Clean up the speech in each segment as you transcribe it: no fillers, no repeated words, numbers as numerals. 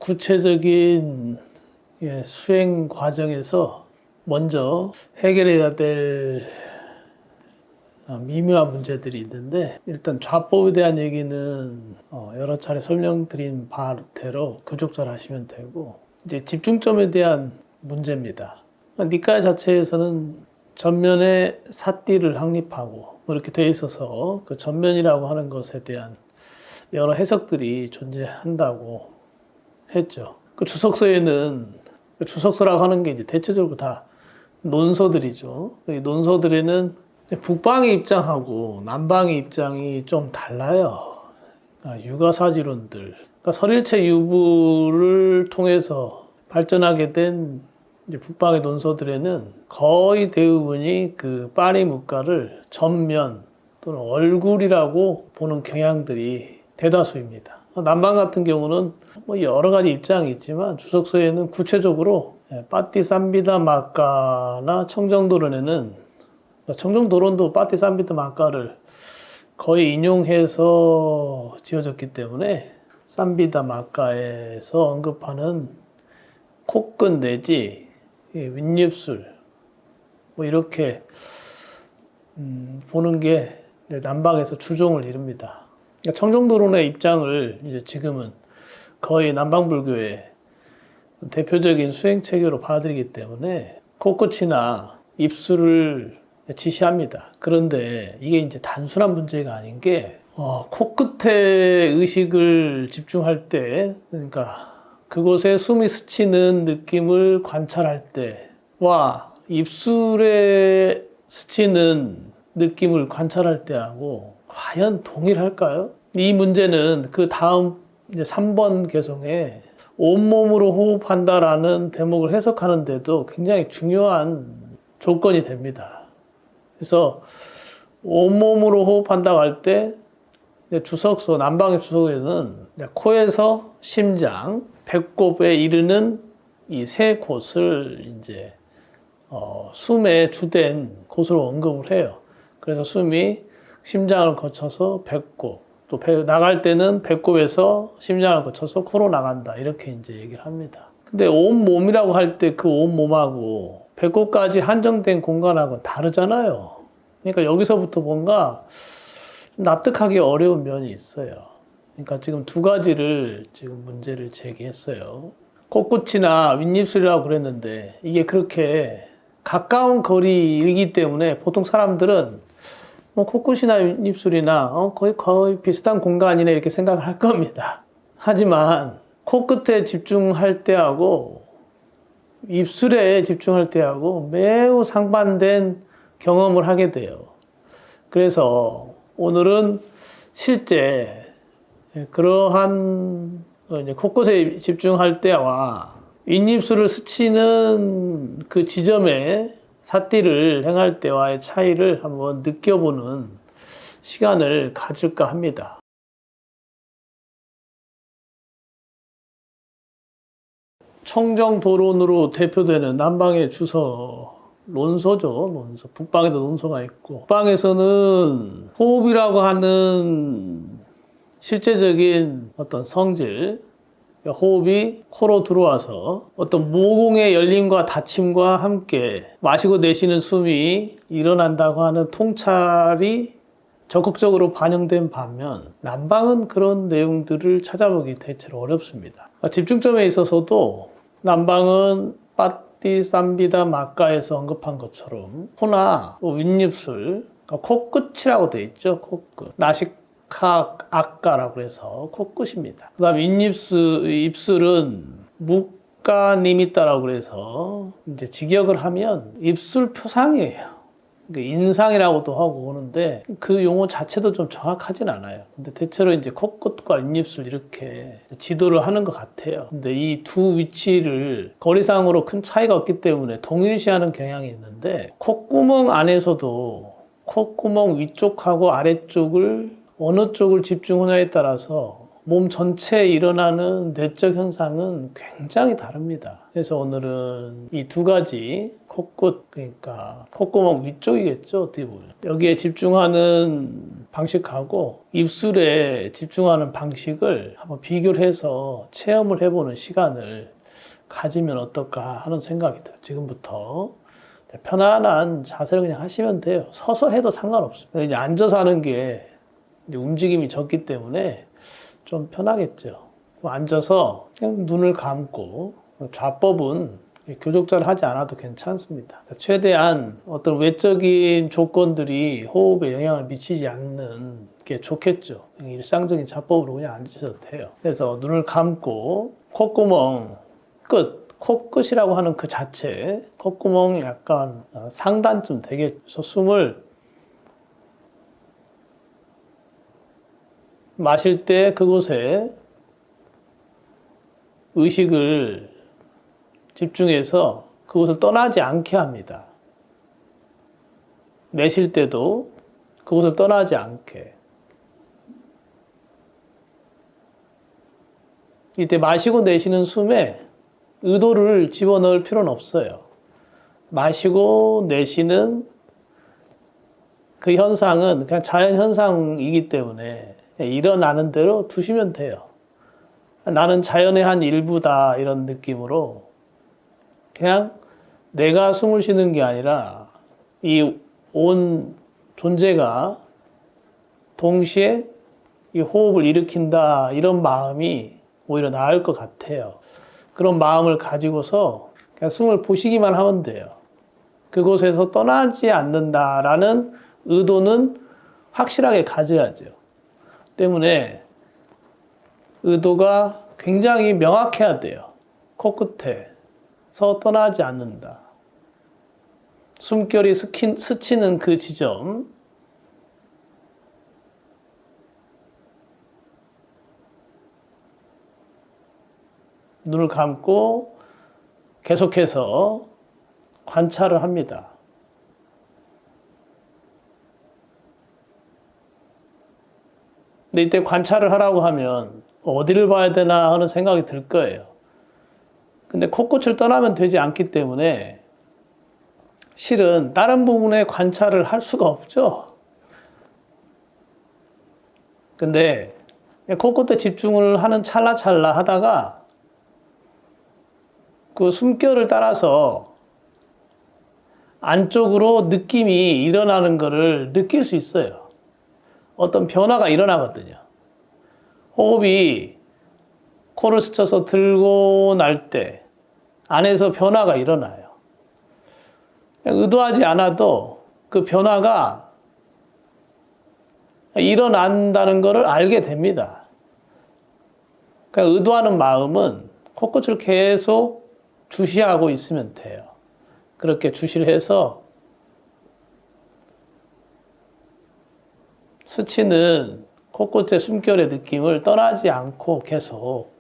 구체적인 수행 과정에서 먼저 해결해야 될 미묘한 문제들이 있는데, 일단 좌법에 대한 얘기는 여러 차례 설명드린 바대로 교족절 하시면 되고, 이제 집중점에 대한 문제입니다. 니까야 자체에서는 전면에 사띠를 확립하고 이렇게 되어 있어서 그 전면이라고 하는 것에 대한 여러 해석들이 존재한다고 했죠. 그 주석서에는, 주석서라고 하는 게 이제 대체적으로 다 논서들이죠. 이 논서들에는 북방의 입장하고 남방의 입장이 좀 달라요. 유가사지론들. 그러니까 설일체 유부를 통해서 발전하게 된 이제 북방의 논서들에는 거의 대부분이 그 파리 문가를 전면 또는 얼굴이라고 보는 경향들이 대다수입니다. 남방 같은 경우는 뭐 여러 가지 입장이 있지만 주석서에는 구체적으로 빠띠삼비다 마까나 청정도론에는, 청정도론도 빠띠삼비다 마까를 거의 인용해서 지어졌기 때문에 삼비다 마까에서 언급하는 코끝 내지 윗입술 뭐 이렇게 보는 게 남방에서 주종을 이룹니다. 그러니까 청정도론의 입장을 이제 지금은 거의 남방불교의 대표적인 수행체계로 받아들이기 때문에 코끝이나 입술을 지시합니다. 그런데 이게 이제 단순한 문제가 아닌 게 코끝에 의식을 집중할 때, 그러니까 그곳에 숨이 스치는 느낌을 관찰할 때와 입술에 스치는 느낌을 관찰할 때하고 과연 동일할까요? 이 문제는 그 다음 이제 3번 개송에 온몸으로 호흡한다라는 대목을 해석하는데도 굉장히 중요한 조건이 됩니다. 그래서 온몸으로 호흡한다고 할 때 주석서, 남방의 주석에는 코에서 심장, 배꼽에 이르는 이 세 곳을 이제 숨의 주된 곳으로 언급을 해요. 그래서 숨이 심장을 거쳐서 배꼽, 또 나갈 때는 배꼽에서 심장을 거쳐서 코로 나간다. 이렇게 이제 얘기를 합니다. 근데 온몸이라고 할 때 그 온몸하고 배꼽까지 한정된 공간하고는 다르잖아요. 그러니까 여기서부터 뭔가 납득하기 어려운 면이 있어요. 그러니까 지금 두 가지를 지금 문제를 제기했어요. 코끝이나 윗입술이라고 그랬는데 이게 그렇게 가까운 거리이기 때문에 보통 사람들은 뭐 코끝이나 윗입술이나 거의 비슷한 공간이네 이렇게 생각을 할 겁니다. 하지만 코끝에 집중할 때하고 입술에 집중할 때하고 매우 상반된 경험을 하게 돼요. 그래서 오늘은 실제 그러한 코끝에 집중할 때와 윗입술을 스치는 그 지점에 사띠를 행할 때와의 차이를 한번 느껴보는 시간을 가질까 합니다. 청정도론으로 대표되는 남방의 주서, 논서죠. 논서. 북방에도 논서가 있고, 북방에서는 호흡이라고 하는 실제적인 어떤 성질, 호흡이 코로 들어와서 어떤 모공의 열림과 닫힘과 함께 마시고 내쉬는 숨이 일어난다고 하는 통찰이 적극적으로 반영된 반면 남방은 그런 내용들을 찾아보기 대체로 어렵습니다. 집중점에 있어서도 남방은 빠띠삼비다 마까에서 언급한 것처럼 코나 윗입술, 코끝이라고 되어 있죠. 코끝. 나식학 악가라고 해서 코끝입니다. 그 다음에 입술은 묵가니미따라고 그래서 이제 직역을 하면 입술 표상이에요. 인상이라고도 하고 오는데 그 용어 자체도 좀 정확하진 않아요. 근데 대체로 이제 코끝과 윗입술 이렇게 지도를 하는 것 같아요. 근데 이 두 위치를 거리상으로 큰 차이가 없기 때문에 동일시하는 경향이 있는데 콧구멍 안에서도 콧구멍 위쪽하고 아래쪽을 어느 쪽을 집중하냐에 따라서 몸 전체에 일어나는 내적 현상은 굉장히 다릅니다. 그래서 오늘은 이 두 가지 코끝, 그러니까 콧구멍 위쪽이겠죠, 어떻게 보면. 여기에 집중하는 방식하고 입술에 집중하는 방식을 한번 비교를 해서 체험을 해보는 시간을 가지면 어떨까 하는 생각이 들어요. 지금부터 편안한 자세를 그냥 하시면 돼요. 서서 해도 상관없어요. 이제 앉아서 하는 게 이제 움직임이 적기 때문에 좀 편하겠죠. 앉아서 그냥 눈을 감고, 좌법은 교족자를 하지 않아도 괜찮습니다. 최대한 어떤 외적인 조건들이 호흡에 영향을 미치지 않는 게 좋겠죠. 일상적인 좌법으로 그냥 앉으셔도 돼요. 그래서 눈을 감고 콧구멍 끝, 코끝이라고 하는 그 자체, 콧구멍이 약간 상단쯤 되겠죠. 숨을 마실 때 그곳에 의식을 집중해서 그곳을 떠나지 않게 합니다. 내쉴 때도 그곳을 떠나지 않게. 이때 마시고 내쉬는 숨에 의도를 집어넣을 필요는 없어요. 마시고 내쉬는 그 현상은 그냥 자연 현상이기 때문에 일어나는 대로 두시면 돼요. 나는 자연의 한 일부다 이런 느낌으로 그냥 내가 숨을 쉬는 게 아니라 이 온 존재가 동시에 이 호흡을 일으킨다 이런 마음이 오히려 나을 것 같아요. 그런 마음을 가지고서 그냥 숨을 보시기만 하면 돼요. 그곳에서 떠나지 않는다라는 의도는 확실하게 가져야죠. 때문에 의도가 굉장히 명확해야 돼요. 코끝에서 떠나지 않는다. 숨결이 스치는 그 지점. 눈을 감고 계속해서 관찰을 합니다. 근데 이때 관찰을 하라고 하면 어디를 봐야 되나 하는 생각이 들 거예요. 근데 코끝을 떠나면 되지 않기 때문에 실은 다른 부분에 관찰을 할 수가 없죠. 근데 코끝에 집중을 하는 찰나찰나 하다가 그 숨결을 따라서 안쪽으로 느낌이 일어나는 것을 느낄 수 있어요. 어떤 변화가 일어나거든요. 호흡이 코를 스쳐서 들고 날 때 안에서 변화가 일어나요. 의도하지 않아도 그 변화가 일어난다는 것을 알게 됩니다. 그러니까 의도하는 마음은 코끝을 계속 주시하고 있으면 돼요. 그렇게 주시를 해서 스치는 코끝의 숨결의 느낌을 떠나지 않고 계속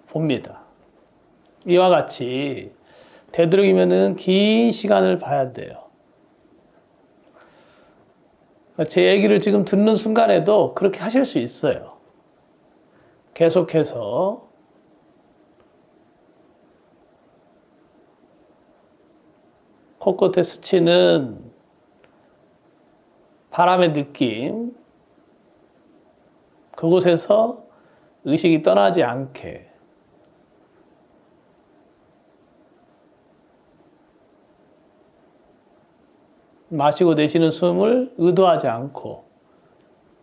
봅니다. 이와 같이 되도록이면은 긴 시간을 봐야 돼요. 제 얘기를 지금 듣는 순간에도 그렇게 하실 수 있어요. 계속해서 코끝에 스치는 바람의 느낌, 그곳에서 의식이 떠나지 않게 마시고 내쉬는 숨을 의도하지 않고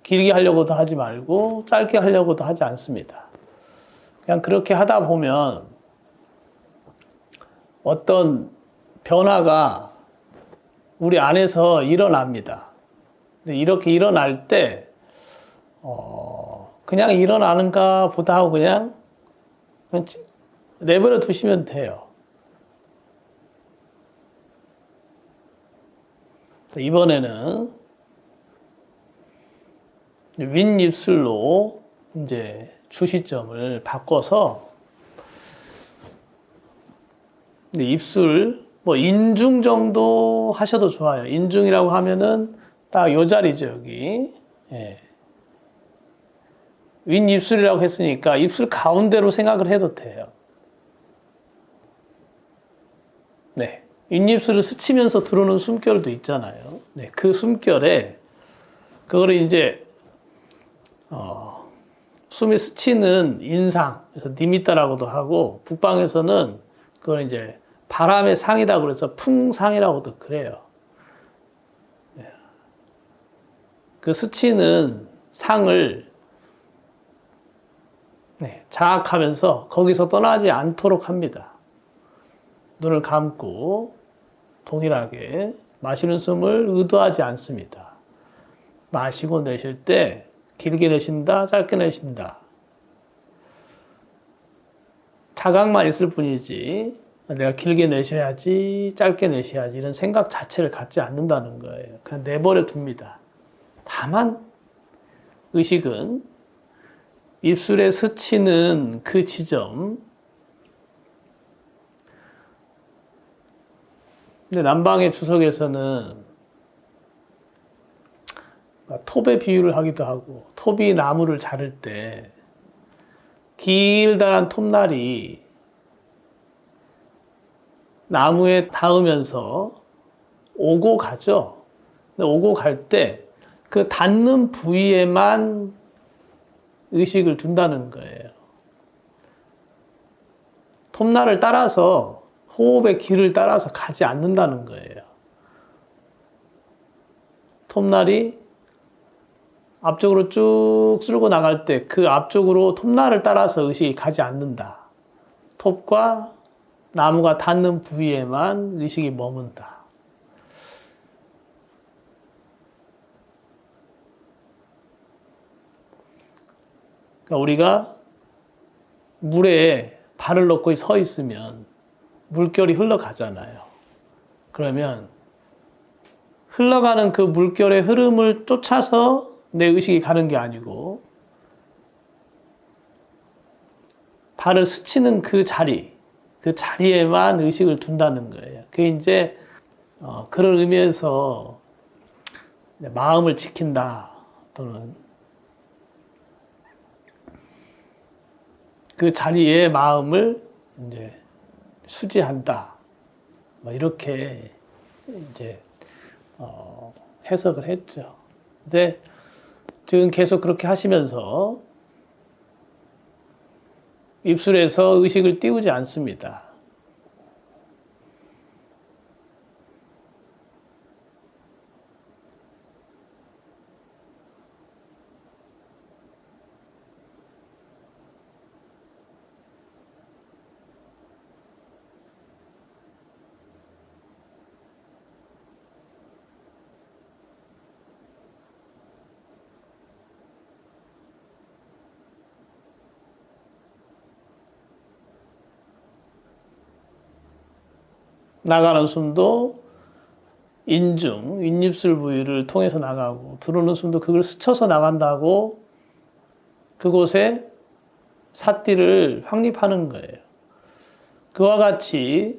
길게 하려고도 하지 말고 짧게 하려고도 하지 않습니다. 그냥 그렇게 하다 보면 어떤 변화가 우리 안에서 일어납니다. 근데 이렇게 일어날 때 그냥 일어나는가 보다 하고 그냥 내버려 두시면 돼요. 이번에는 윗입술로 이제 주시점을 바꿔서 입술 뭐 인중 정도 하셔도 좋아요. 인중이라고 하면은 딱 요 자리죠, 여기. 예. 윗입술이라고 했으니까 입술 가운데로 생각을 해도 돼요. 네. 윗입술을 스치면서 들어오는 숨결도 있잖아요. 네, 그 숨결에 그거를 이제 숨이 스치는 인상, 그래서 니미따라고도 하고 북방에서는 그걸 이제 바람의 상이라고 그래서 풍상이라고도 그래요. 네. 그 스치는 상을 자악하면서 거기서 떠나지 않도록 합니다. 눈을 감고 동일하게 마시는 숨을 의도하지 않습니다. 마시고 내쉴 때 길게 내쉰다, 짧게 내쉰다. 자각만 있을 뿐이지 내가 길게 내셔야지, 짧게 내셔야지 이런 생각 자체를 갖지 않는다는 거예요. 그냥 내버려 둡니다. 다만 의식은 입술에 스치는 그 지점, 근데 남방의 주석에서는 톱의 비유를 하기도 하고, 톱이 나무를 자를 때 길다란 톱날이 나무에 닿으면서 오고 가죠. 근데 오고 갈 때 그 닿는 부위에만 의식을 둔다는 거예요. 톱날을 따라서 호흡의 길을 따라서 가지 않는다는 거예요. 톱날이 앞쪽으로 쭉 쓸고 나갈 때 그 앞쪽으로 톱날을 따라서 의식이 가지 않는다. 톱과 나무가 닿는 부위에만 의식이 머문다. 그러니까 우리가 물에 발을 넣고 서 있으면 물결이 흘러가잖아요. 그러면 흘러가는 그 물결의 흐름을 쫓아서 내 의식이 가는 게 아니고 발을 스치는 그 자리에만 의식을 둔다는 거예요. 그게 이제 그런 의미에서 마음을 지킨다 또는 그 자리에 마음을 이제 수지한다. 이렇게 이제 해석을 했죠. 근데 지금 계속 그렇게 하시면서 입술에서 의식을 띄우지 않습니다. 나가는 숨도 인중, 윗입술 부위를 통해서 나가고 들어오는 숨도 그걸 스쳐서 나간다고 그곳에 사띠를 확립하는 거예요. 그와 같이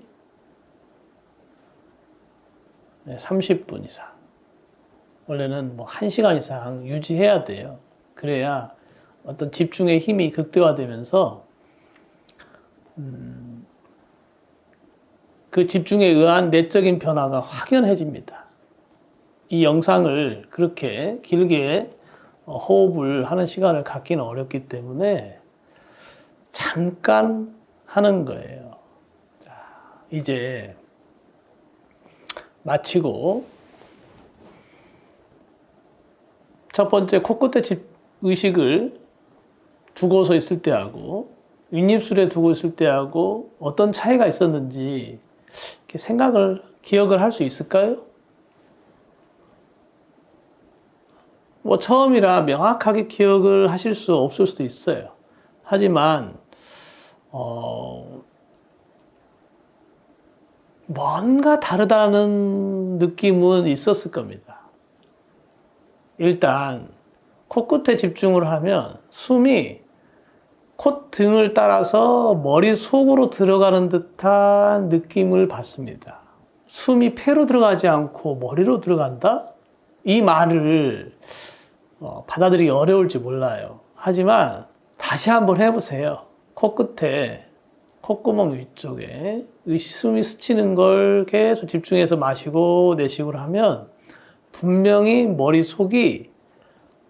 30분 이상, 원래는 1시간 이상 유지해야 돼요. 그래야 어떤 집중의 힘이 극대화되면서 그 집중에 의한 내적인 변화가 확연해집니다. 이 영상을 그렇게 길게 호흡을 하는 시간을 갖기는 어렵기 때문에 잠깐 하는 거예요. 자, 이제 마치고 첫 번째 코끝에 의식을 두고서 있을 때하고 윗입술에 두고 있을 때하고 어떤 차이가 있었는지 이렇게 기억을 할 수 있을까요? 처음이라 명확하게 기억을 하실 수 없을 수도 있어요. 하지만 뭔가 다르다는 느낌은 있었을 겁니다. 일단 코끝에 집중을 하면 숨이 콧등을 따라서 머릿속으로 들어가는 듯한 느낌을 받습니다. 숨이 폐로 들어가지 않고 머리로 들어간다? 이 말을 받아들이기 어려울지 몰라요. 하지만 다시 한번 해보세요. 콧구멍 위쪽에 숨이 스치는 걸 계속 집중해서 마시고 내쉬고 하면 분명히 머릿속이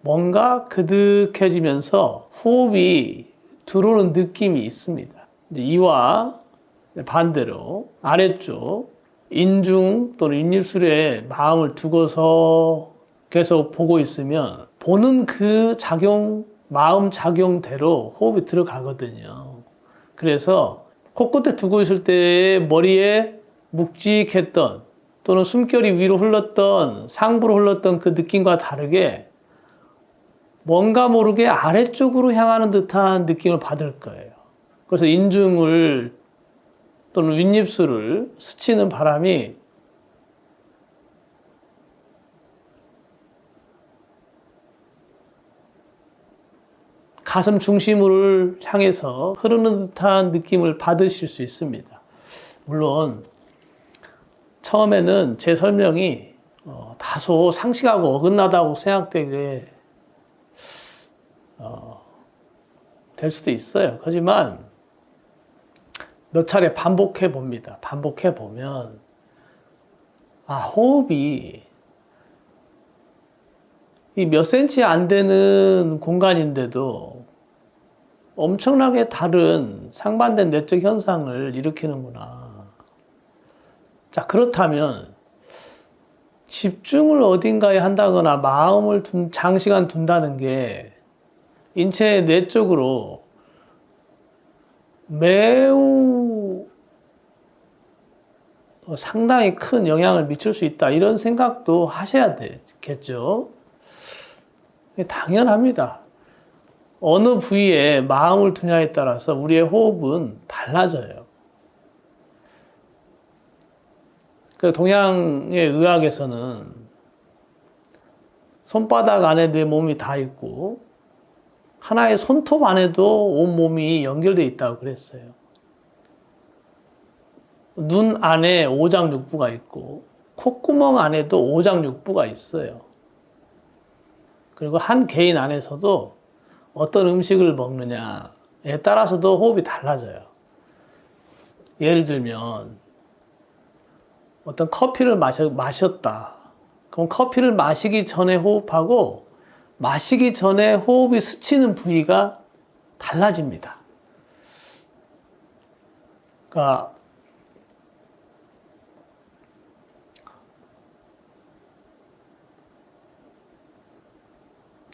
뭔가 그득해지면서 호흡이 들어오는 느낌이 있습니다. 이와 반대로 아래쪽 인중 또는 윗입술에 마음을 두고서 계속 보고 있으면 보는 그 마음 작용대로 호흡이 들어가거든요. 그래서 코끝에 두고 있을 때 머리에 묵직했던 또는 숨결이 위로 흘렀던 상부로 흘렀던 그 느낌과 다르게 뭔가 모르게 아래쪽으로 향하는 듯한 느낌을 받을 거예요. 그래서 인중을 또는 윗입술을 스치는 바람이 가슴 중심을 향해서 흐르는 듯한 느낌을 받으실 수 있습니다. 물론 처음에는 제 설명이 다소 상식하고 어긋나다고 생각되게 될 수도 있어요. 하지만 몇 차례 반복해 봅니다. 반복해 보면 호흡이 이 몇 센치 안 되는 공간인데도 엄청나게 다른 상반된 내적 현상을 일으키는구나. 자, 그렇다면 집중을 어딘가에 한다거나 마음을 장시간 둔다는 게 인체 내적으로 매우 상당히 큰 영향을 미칠 수 있다. 이런 생각도 하셔야 되겠죠. 당연합니다. 어느 부위에 마음을 두냐에 따라서 우리의 호흡은 달라져요. 동양의 의학에서는 손바닥 안에 내 몸이 다 있고 하나의 손톱 안에도 온 몸이 연결되어 있다고 그랬어요. 눈 안에 오장육부가 있고 콧구멍 안에도 오장육부가 있어요. 그리고 한 개인 안에서도 어떤 음식을 먹느냐에 따라서도 호흡이 달라져요. 예를 들면 어떤 커피를 마셨다. 그럼 커피를 마시기 전에 호흡하고 마시기 전에 호흡이 스치는 부위가 달라집니다. 그러니까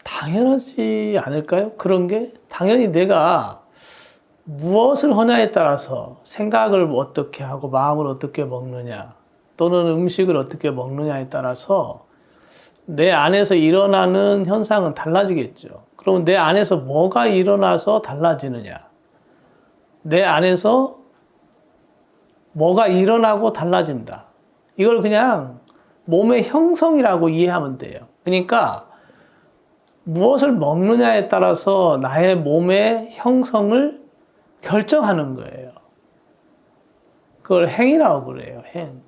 당연하지 않을까요? 그런 게 당연히 내가 무엇을 하냐에 따라서 생각을 어떻게 하고 마음을 어떻게 먹느냐 또는 음식을 어떻게 먹느냐에 따라서 내 안에서 일어나는 현상은 달라지겠죠. 그러면 내 안에서 뭐가 일어나서 달라지느냐? 내 안에서 뭐가 일어나고 달라진다. 이걸 그냥 몸의 형성이라고 이해하면 돼요. 그러니까 무엇을 먹느냐에 따라서 나의 몸의 형성을 결정하는 거예요. 그걸 행이라고 그래요. 행.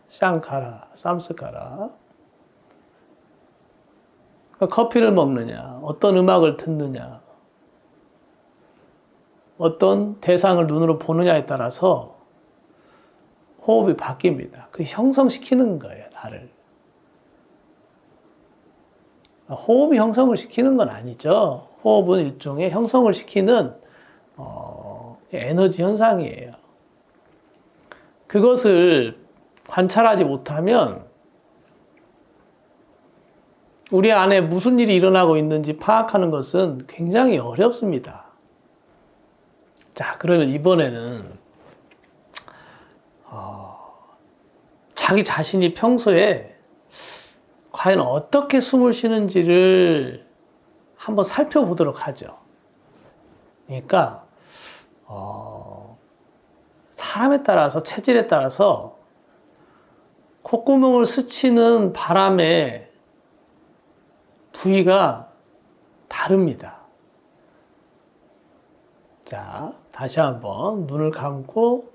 샹카라, 쌈스카라. 그러니까 커피를 먹느냐, 어떤 음악을 듣느냐, 어떤 대상을 눈으로 보느냐에 따라서 호흡이 바뀝니다. 그 형성시키는 거예요, 나를. 호흡이 형성을 시키는 건 아니죠. 호흡은 일종의 형성을 시키는 에너지 현상이에요. 그것을 관찰하지 못하면 우리 안에 무슨 일이 일어나고 있는지 파악하는 것은 굉장히 어렵습니다. 자, 그러면 이번에는 자기 자신이 평소에 과연 어떻게 숨을 쉬는지를 한번 살펴보도록 하죠. 그러니까 사람에 따라서 체질에 따라서 콧구멍을 스치는 바람의 부위가 다릅니다. 자, 다시 한번 눈을 감고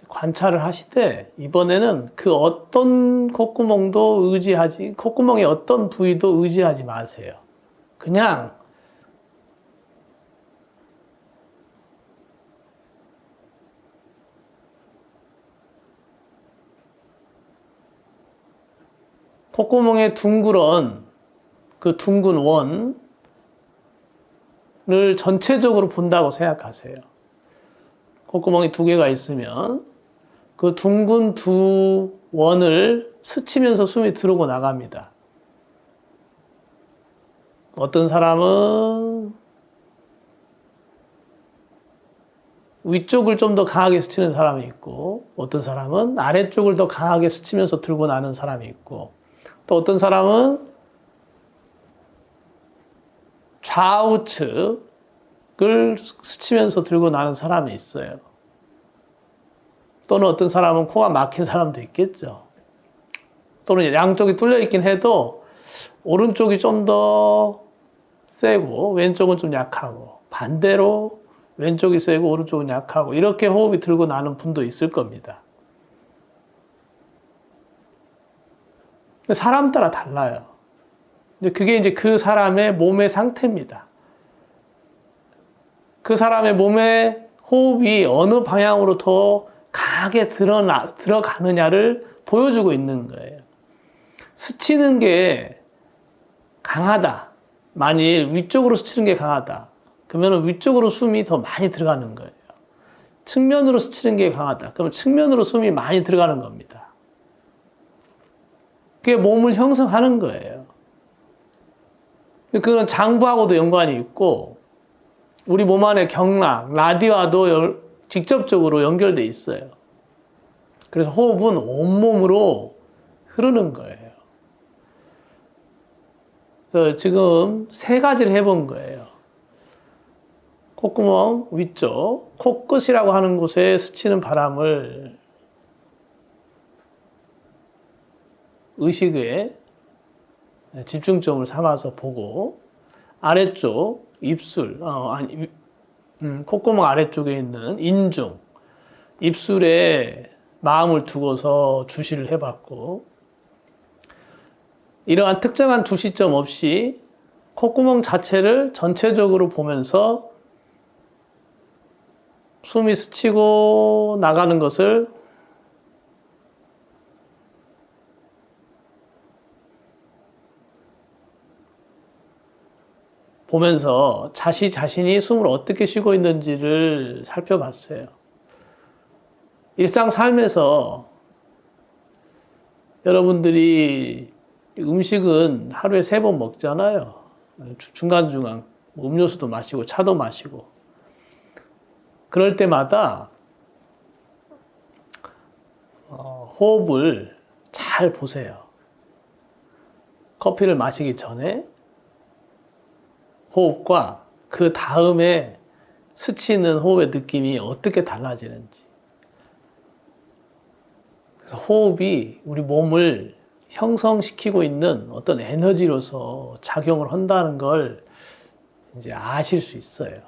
관찰을 하시되 이번에는 그 어떤 콧구멍의 어떤 부위도 의지하지 마세요. 그냥 콧구멍에 둥그런 그 둥근 원을 전체적으로 본다고 생각하세요. 콧구멍이 두 개가 있으면 그 둥근 두 원을 스치면서 숨이 들어오고 나갑니다. 어떤 사람은 위쪽을 좀 더 강하게 스치는 사람이 있고, 어떤 사람은 아래쪽을 더 강하게 스치면서 들고 나는 사람이 있고, 또 어떤 사람은 좌우측을 스치면서 들고 나는 사람이 있어요. 또는 어떤 사람은 코가 막힌 사람도 있겠죠. 또는 양쪽이 뚫려 있긴 해도 오른쪽이 좀 더 세고 왼쪽은 좀 약하고, 반대로 왼쪽이 세고 오른쪽은 약하고, 이렇게 호흡이 들고 나는 분도 있을 겁니다. 사람 따라 달라요. 그게 이제 그 사람의 몸의 상태입니다. 그 사람의 몸의 호흡이 어느 방향으로 더 강하게 들어가느냐를 보여주고 있는 거예요. 스치는 게 강하다. 만일 위쪽으로 스치는 게 강하다. 그러면 위쪽으로 숨이 더 많이 들어가는 거예요. 측면으로 스치는 게 강하다. 그러면 측면으로 숨이 많이 들어가는 겁니다. 그게 몸을 형성하는 거예요. 그건 장부하고도 연관이 있고, 우리 몸 안의 경락, 라디오와도 직접적으로 연결돼 있어요. 그래서 호흡은 온몸으로 흐르는 거예요. 그래서 지금 세 가지를 해본 거예요. 콧구멍 위쪽, 코끝이라고 하는 곳에 스치는 바람을 의식에 집중점을 삼아서 보고, 아래쪽 입술, 콧구멍 아래쪽에 있는 인중, 입술에 마음을 두고서 주시를 해봤고, 이러한 특정한 주시점 없이 콧구멍 자체를 전체적으로 보면서 숨이 스치고 나가는 것을 보면서 자신이 숨을 어떻게 쉬고 있는지를 살펴봤어요. 일상 삶에서 여러분들이 음식은 하루에 3번 먹잖아요. 중간중간 음료수도 마시고 차도 마시고. 그럴 때마다 호흡을 잘 보세요. 커피를 마시기 전에 호흡과 그 다음에 스치는 호흡의 느낌이 어떻게 달라지는지. 그래서 호흡이 우리 몸을 형성시키고 있는 어떤 에너지로서 작용을 한다는 걸 이제 아실 수 있어요.